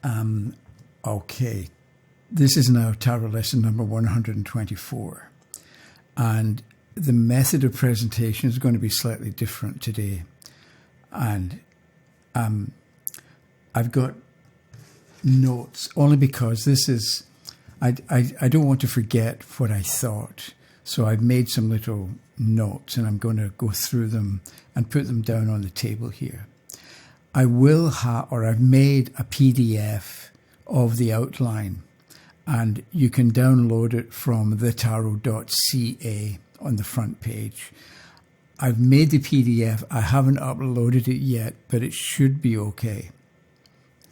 Okay, this is now tarot lesson number 124. And the method of presentation is going to be slightly different today. And I've got notes only because this is, I don't want to forget what I thought. So I've made some little notes and I'm going to go through them and put them down on the table here. I will have, or I've made a PDF of the outline, and you can download it from thetarot.ca on the front page. I've made the PDF. I haven't uploaded it yet, but it should be okay.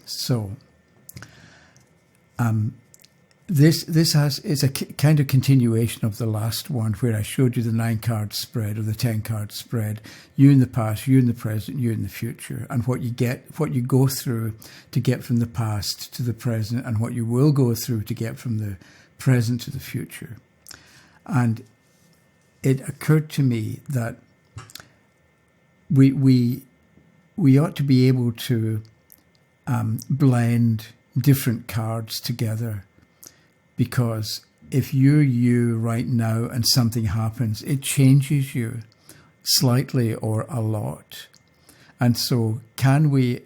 So, it's a kind of continuation of the last one where I showed you the 9-card spread or the 10-card spread. You in the past, you in the present, you in the future, and what you go through to get from the past to the present, and what you will go through to get from the present to the future. And it occurred to me that we ought to be able to blend different cards together. Because if you're you right now and something happens, it changes you slightly or a lot. And so can we,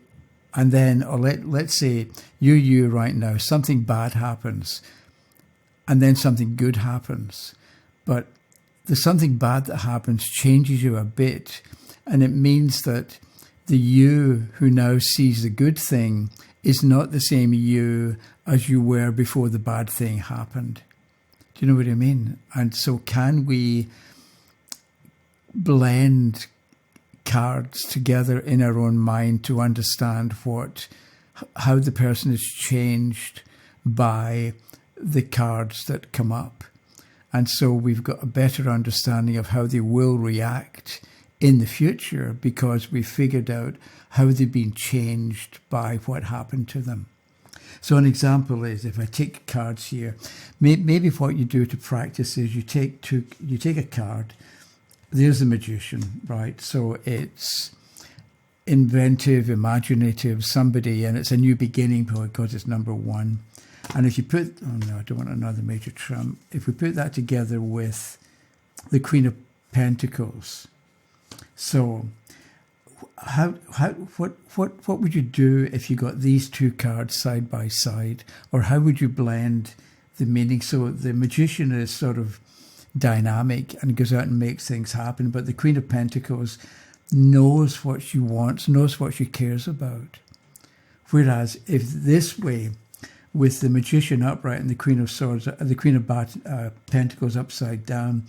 and then, or let's say you're you right now, something bad happens, and then something good happens. But the something bad that happens changes you a bit, and it means that the you who now sees the good thing is not the same you as you were before the bad thing happened. Do you know what I mean? And so can we blend cards together in our own mind to understand how the person is changed by the cards that come up? And so we've got a better understanding of how they will react in the future because we figured out how they've been changed by what happened to them. So an example is, if I take cards here, maybe what you do to practice is you take a card. There's the magician, right? So it's inventive, imaginative, somebody, and it's a new beginning because it's number 1. And if you put, oh no, I don't want another major trump. If we put that together with the Queen of Pentacles, so what would you do if you got these two cards side by side, or how would you blend the meaning? So the magician is sort of dynamic and goes out and makes things happen, but the Queen of Pentacles knows what she wants, knows what she cares about. Whereas if this way, with the magician upright and the Queen of Swords, the Queen of Pentacles upside down,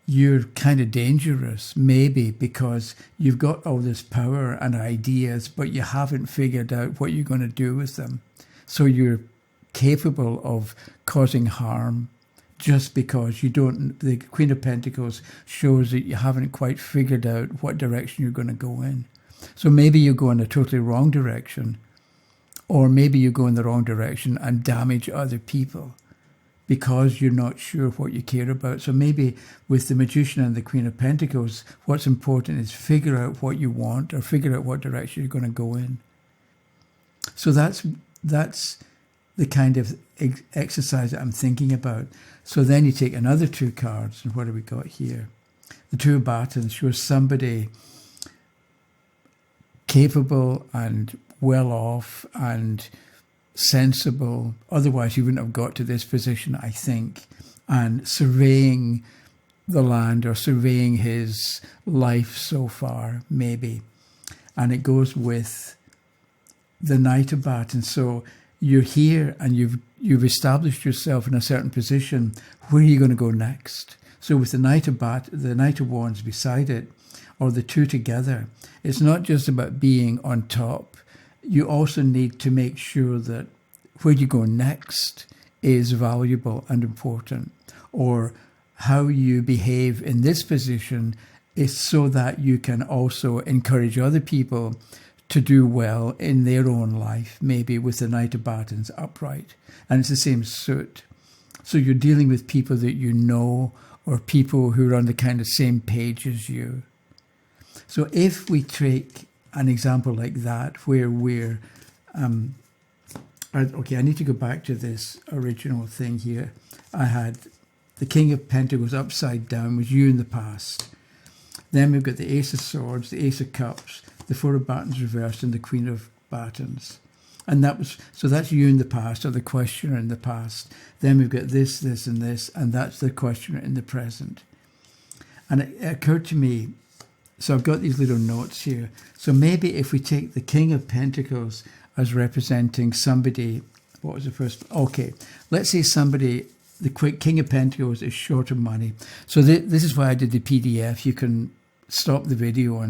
you're kind of dangerous, maybe, because you've got all this power and ideas, but you haven't figured out what you're going to do with them. So you're capable of causing harm just because you don't. The Queen of Pentacles shows that you haven't quite figured out what direction you're going to go in. So maybe you go in a totally wrong direction, or maybe you go in the wrong direction and damage other people because you're not sure what you care about. So maybe with the magician and the Queen of Pentacles, what's important is figure out what you want or figure out what direction you're going to go in. So that's the kind of exercise that I'm thinking about. So then you take another 2 cards, and what have we got here? The 2 of Batons shows somebody capable and well off and sensible, otherwise he wouldn't have got to this position, I think, and surveying the land or surveying his life so far, maybe. And it goes with the Knight of Batons. So you're here and you've established yourself in a certain position. Where are you going to go next? So with the Knight of Wands beside it, or the 2 together, it's not just about being on top. You also need to make sure that where you go next is valuable and important, or how you behave in this position is so that you can also encourage other people to do well in their own life, maybe with the Knight of Batons upright. And it's the same suit. So you're dealing with people that you know, or people who are on the kind of same page as you. So if we take an example like that, where we're Okay, I need to go back to this original thing here. I had the King of Pentacles upside down was you in the past. Then we've got the Ace of Swords, the Ace of Cups, the Four of Batons reversed, and the Queen of Batons. And that's you in the past, or the questioner in the past. Then we've got this, this, and this, and that's the questioner in the present. And it occurred to me, so I've got these little notes here. So maybe if we take the King of Pentacles as representing somebody, what was the first? Okay, let's say somebody, the King of Pentacles is short of money. So this is why I did the PDF. You can stop the video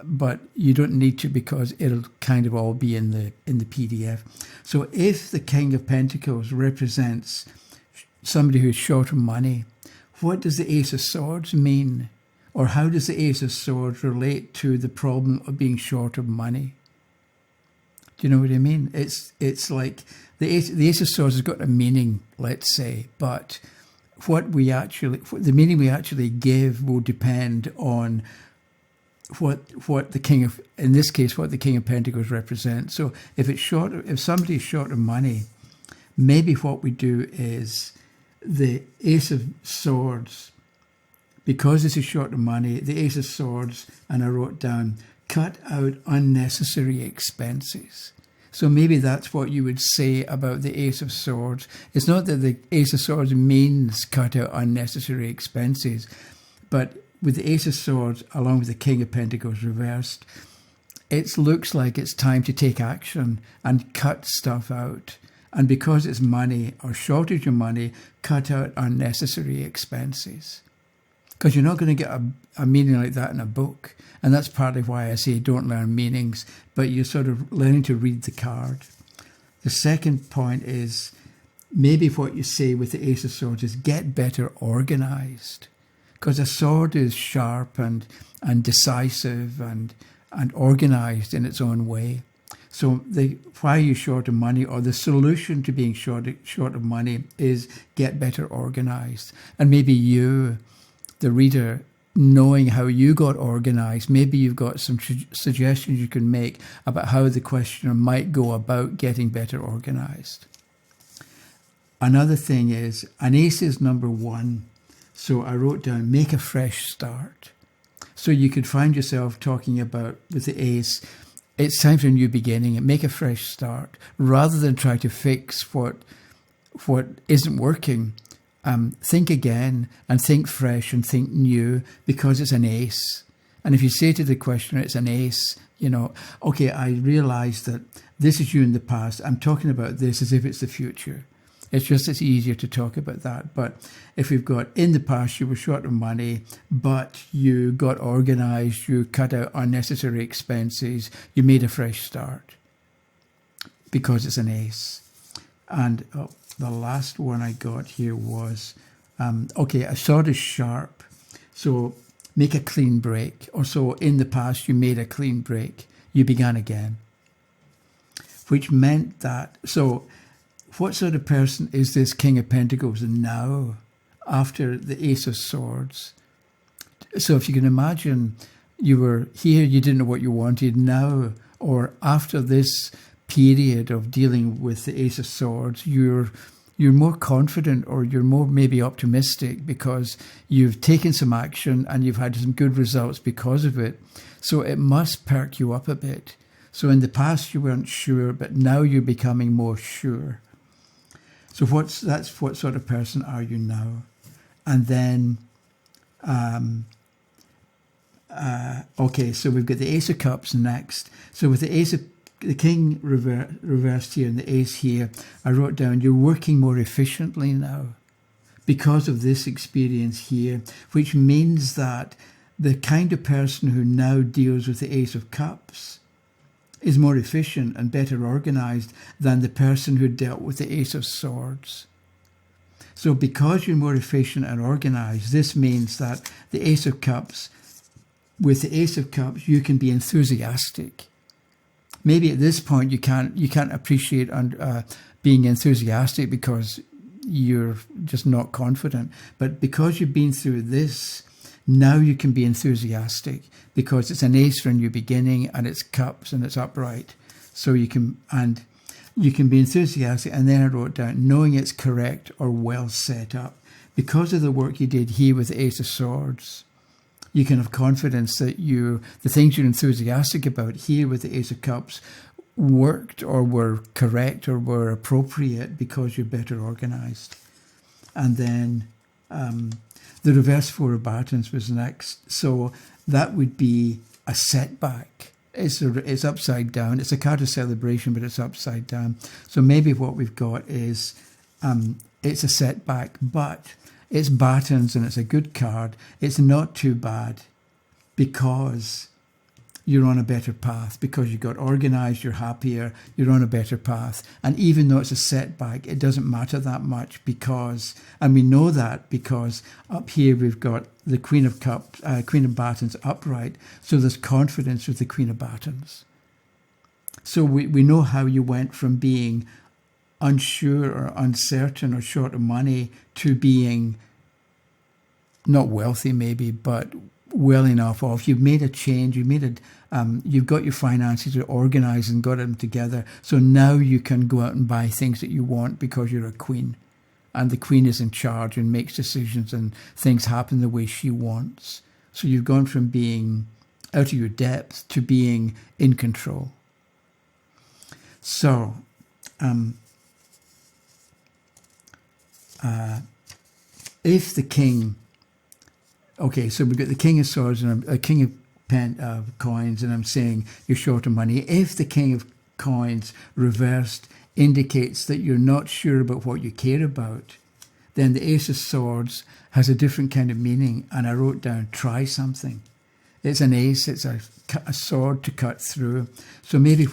but you don't need to, because it'll kind of all be in the PDF. So if the King of Pentacles represents somebody who's short of money, what does the Ace of Swords mean? Or how does the Ace of Swords relate to the problem of being short of money? Do you know what I mean? It's like the Ace of Swords has got a meaning, let's say, but the meaning we actually give will depend on what the King of, in this case, what the King of Pentacles represents. So if somebody's short of money, maybe what we do is the Ace of Swords, because this is short of money, the Ace of Swords, and I wrote down, cut out unnecessary expenses. So maybe that's what you would say about the Ace of Swords. It's not that the Ace of Swords means cut out unnecessary expenses, but with the Ace of Swords, along with the King of Pentacles reversed, it looks like it's time to take action and cut stuff out. And because it's money or shortage of money, cut out unnecessary expenses. Because you're not going to get a meaning like that in a book. And that's partly why I say don't learn meanings, but you're sort of learning to read the card. The second point is maybe what you say with the Ace of Swords is get better organized. Because a sword is sharp and decisive and organized in its own way. So why are you short of money, or the solution to being short of money is get better organized. And maybe you, the reader, knowing how you got organized, maybe you've got some suggestions you can make about how the questioner might go about getting better organized. Another thing is, an ace is number 1. So I wrote down, make a fresh start. So you could find yourself talking about, with the ace, it's time for a new beginning and make a fresh start. Rather than try to fix what isn't working, think again and think fresh and think new, because it's an ace. And if you say to the questioner, it's an ace, okay, I realize that this is you in the past. I'm talking about this as if it's the future. It's easier to talk about that. But if we've got in the past, you were short of money, but you got organized, you cut out unnecessary expenses, you made a fresh start, because it's an ace. And the last one I got here was, a sword is sharp, so make a clean break. Or so in the past, you made a clean break, you began again. Which meant that, so what sort of person is this King of Pentacles now, after the Ace of Swords? So if you can imagine, you were here, you didn't know what you wanted. Now, or after this period of dealing with the Ace of Swords, you're more confident, or you're more maybe optimistic, because you've taken some action and you've had some good results because of it. So it must perk you up a bit. So in the past you weren't sure, but now you're becoming more sure. So that's what sort of person are you now? And then, so we've got the Ace of Cups next. So with the King reversed here and the Ace here, I wrote down, you're working more efficiently now because of this experience here, which means that the kind of person who now deals with the Ace of Cups is more efficient and better organized than the person who dealt with the Ace of Swords. So because you're more efficient and organized, this means that the Ace of Cups, with the Ace of Cups, you can be enthusiastic. Maybe at this point you can't appreciate being enthusiastic because you're just not confident. But because you've been through this, now you can be enthusiastic, because it's an ace for a new beginning, and it's cups and it's upright. So you can, and You can be enthusiastic, and then I wrote down, knowing it's correct or well set up. Because of the work you did here with the Ace of Swords, you can have confidence that the things you're enthusiastic about here with the Ace of Cups worked or were correct or were appropriate because you're better organized. And then the reverse Four of Batons was next. So that would be a setback. It's upside down. It's a card of celebration, but it's upside down. So maybe what we've got is it's a setback, but it's Batons and it's a good card. It's not too bad because you're on a better path, because you got organized, you're happier, you're on a better path. And even though it's a setback, it doesn't matter that much because, and we know that because up here we've got the Queen of Cups, Queen of Batons upright. So there's confidence with the Queen of Batons. So we know how you went from being unsure or uncertain or short of money to being not wealthy maybe, but well enough off. You've made a change. You've got your finances organized and got them together. So now you can go out and buy things that you want because you're a queen. And the queen is in charge and makes decisions and things happen the way she wants. So you've gone from being out of your depth to being in control. So, if the king... Okay, so we've got the King of Swords and a King of Coins, and I'm saying you're short of money. If the King of Coins reversed indicates that you're not sure about what you care about, then the Ace of Swords has a different kind of meaning, and I wrote down, try something. It's an ace, it's a sword to cut through. So maybe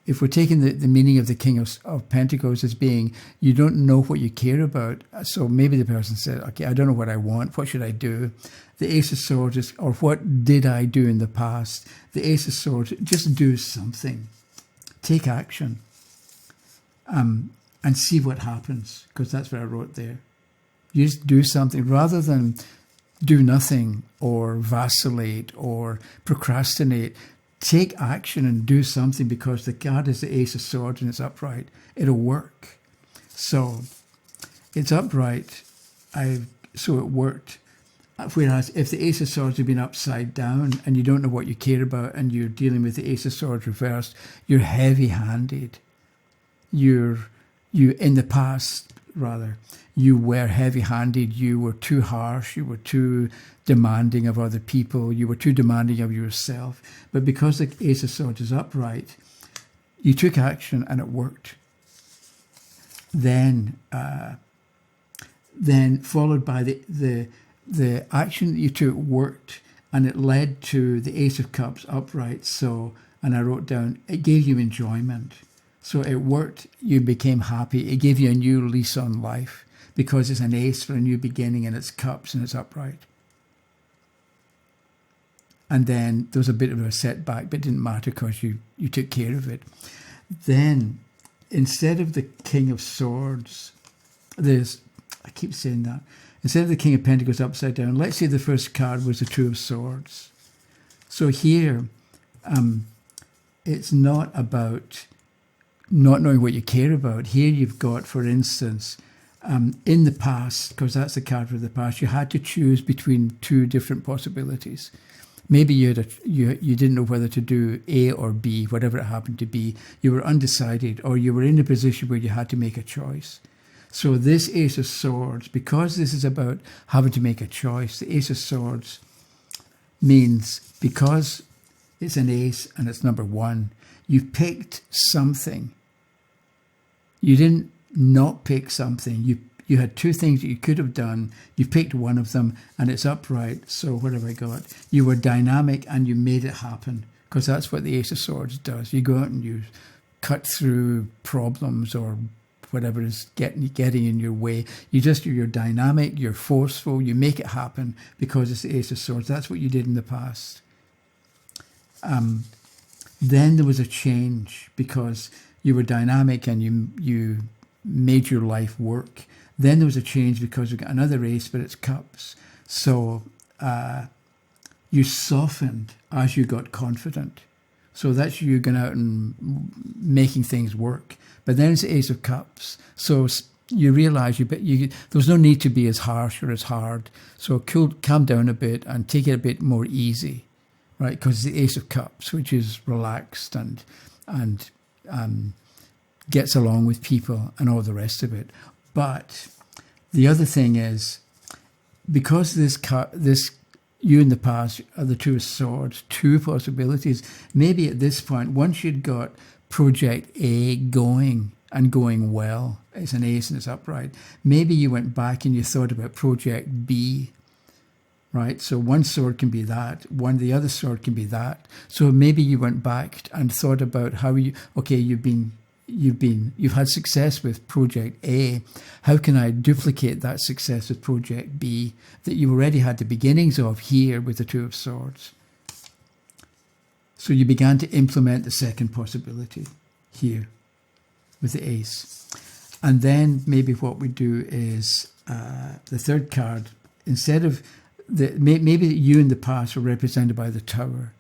if we're taking the meaning of the King of Pentacles as being, you don't know what you care about. So maybe the person said, okay, I don't know what I want. What should I do? The Ace of Swords is, or what did I do in the past? The Ace of Swords, just do something. Take action. And see what happens, because that's what I wrote there. You just do something rather than do nothing or vacillate or procrastinate. Take action and do something because the card is the Ace of Swords and it's upright. It'll work. So it's upright. So it worked. Whereas if the Ace of Swords had been upside down and you don't know what you care about and you're dealing with the Ace of Swords reversed, you're heavy-handed. You in the past, rather, you were heavy-handed, you were too harsh, you were too demanding of other people, you were too demanding of yourself. But because the Ace of Swords is upright, you took action and it worked. Then followed by the action that you took worked, and it led to the Ace of Cups upright. So, and I wrote down, it gave you enjoyment. So it worked, you became happy, it gave you a new lease on life because it's an ace for a new beginning and it's cups and it's upright. And then there was a bit of a setback, but it didn't matter because you took care of it. Then, instead of the King of Swords, I keep saying that, instead of the King of Pentacles upside down, let's say the first card was the Two of Swords. So here, it's not about not knowing what you care about. Here you've got, for instance, in the past, because that's the card for the past, you had to choose between two different possibilities. Maybe you didn't know whether to do A or B, whatever it happened to be. You were undecided, or you were in a position where you had to make a choice. So this Ace of Swords, because this is about having to make a choice, the Ace of Swords means because it's an ace and it's number one, you picked something. You didn't not pick something. You had two things that you could have done. You picked one of them and it's upright. So what have I got? You were dynamic and you made it happen, because that's what the Ace of Swords does. You go out and you cut through problems or whatever is getting in your way. You're dynamic, you're forceful, you make it happen because it's the Ace of Swords. That's what you did in the past. Then there was a change because you were dynamic and you made your life work. Then there was a change because we got another ace, but it's cups. So you softened as you got confident. So that's you going out and making things work. But then it's the Ace of Cups. So you realise there's no need to be as harsh or as hard. So calm down a bit and take it a bit more easy, right? Because it's the Ace of Cups, which is relaxed and gets along with people and all the rest of it. But the other thing is, because this you in the past are the Two of Swords, two possibilities. Maybe at this point, once you'd got Project A going and going well, it's an ace and it's upright, maybe you went back and you thought about Project B, right? So one sword can be that, the other sword can be that. So maybe you went back and thought about how you've had success with Project A. How can I duplicate that success with Project B that you already had the beginnings of here with the Two of Swords? So you began to implement the second possibility here with the Ace. And then maybe what we do is the third card, instead of maybe you in the past were represented by the Tower.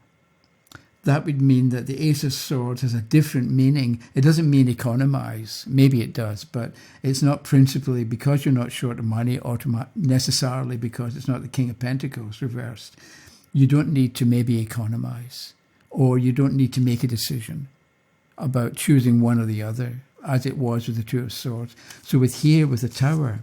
That would mean that the Ace of Swords has a different meaning. It doesn't mean economize. Maybe it does, but it's not principally because you're not short of money necessarily because it's not the King of Pentacles reversed. You don't need to maybe economize, or you don't need to make a decision about choosing one or the other, as it was with the Two of Swords. So with the Tower,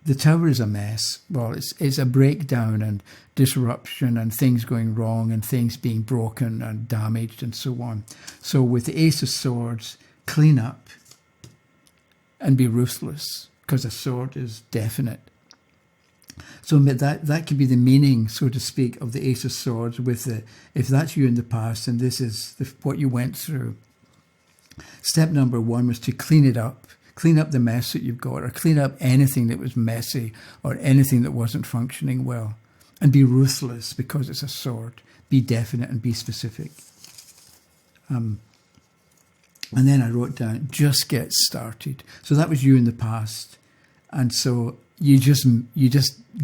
the Tower is a mess. Well, it's a breakdown and disruption and things going wrong and things being broken and damaged and so on. So with the Ace of Swords, clean up and be ruthless, because a sword is definite. So that could be the meaning, so to speak, of the Ace of Swords. If that's you in the past and this is what you went through. Step number one was to clean it up. Clean up the mess that you've got, or clean up anything that was messy or anything that wasn't functioning well. And be ruthless, because it's a sword. Be definite and be specific. And then I wrote down, just get started. So that was you in the past. And so you just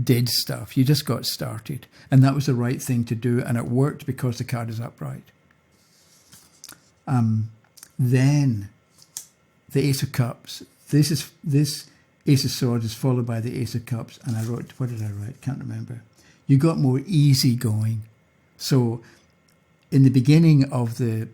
did stuff. You just got started. And that was the right thing to do. And it worked because the card is upright. Then the Ace of Cups. This Ace of Swords is followed by the Ace of Cups. And I wrote, what did I write? Can't remember. You got more easy going. So in the beginning of the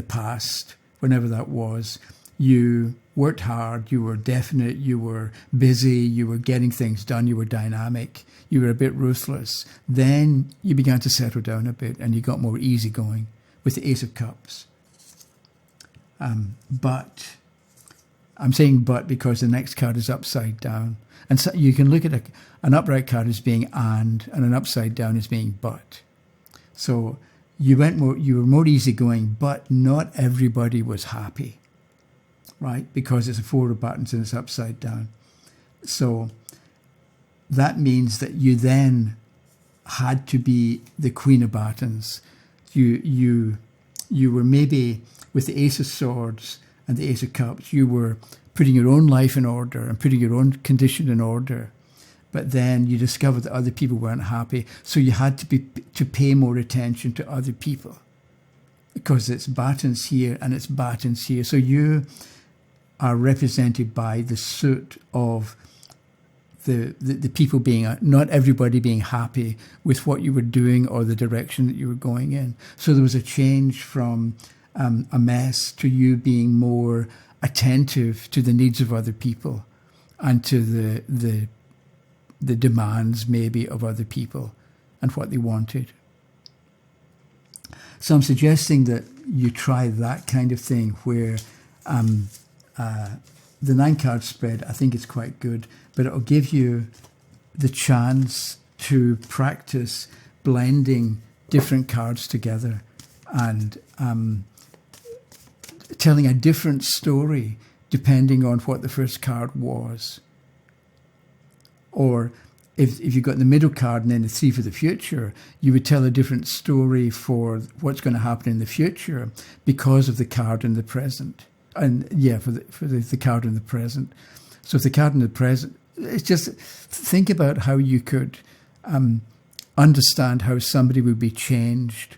past, whenever that was, you worked hard, you were definite, you were busy, you were getting things done, you were dynamic, you were a bit ruthless. Then you began to settle down a bit and you got more easy going with the Ace of Cups. But I'm saying but because the next card is upside down. And so you can look at an upright card as being and an upside down as being but. So you were more easygoing, but not everybody was happy, right? Because it's a four of buttons and it's upside down. So that means that you then had to be the Queen of Buttons. You were maybe with the Ace of Swords and the Ace of Cups, you were putting your own life in order and putting your own condition in order. But then you discovered that other people weren't happy. So you had to pay more attention to other people, because it's buttons here and it's buttons here. So you are represented by the suit of the people being, not everybody being happy with what you were doing or the direction that you were going in. So there was a change from a mess to you being more attentive to the needs of other people and to the demands maybe of other people and what they wanted. So I'm suggesting that you try that kind of thing where the 9-card spread, I think it's quite good, but it'll give you the chance to practice blending different cards together and telling a different story depending on what the first card was. Or if you got the middle card and then the 3 for the future, you would tell a different story for what's going to happen in the future because of the card in the present. And yeah, for the card in the present. So if the card in the present, it's just think about how you could understand how somebody would be changed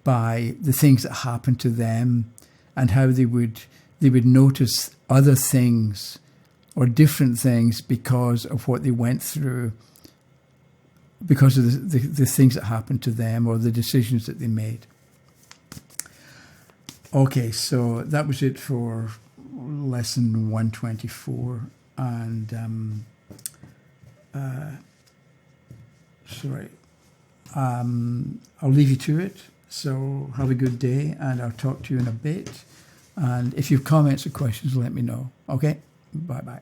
by the things that happen to them, and how they would notice other things or different things because of what they went through, because of the things that happened to them or the decisions that they made. Okay, so that was it for lesson 124, and I'll leave you to it. So have a good day, and I'll talk to you in a bit. And if you have comments or questions, let me know. Okay? Bye-bye.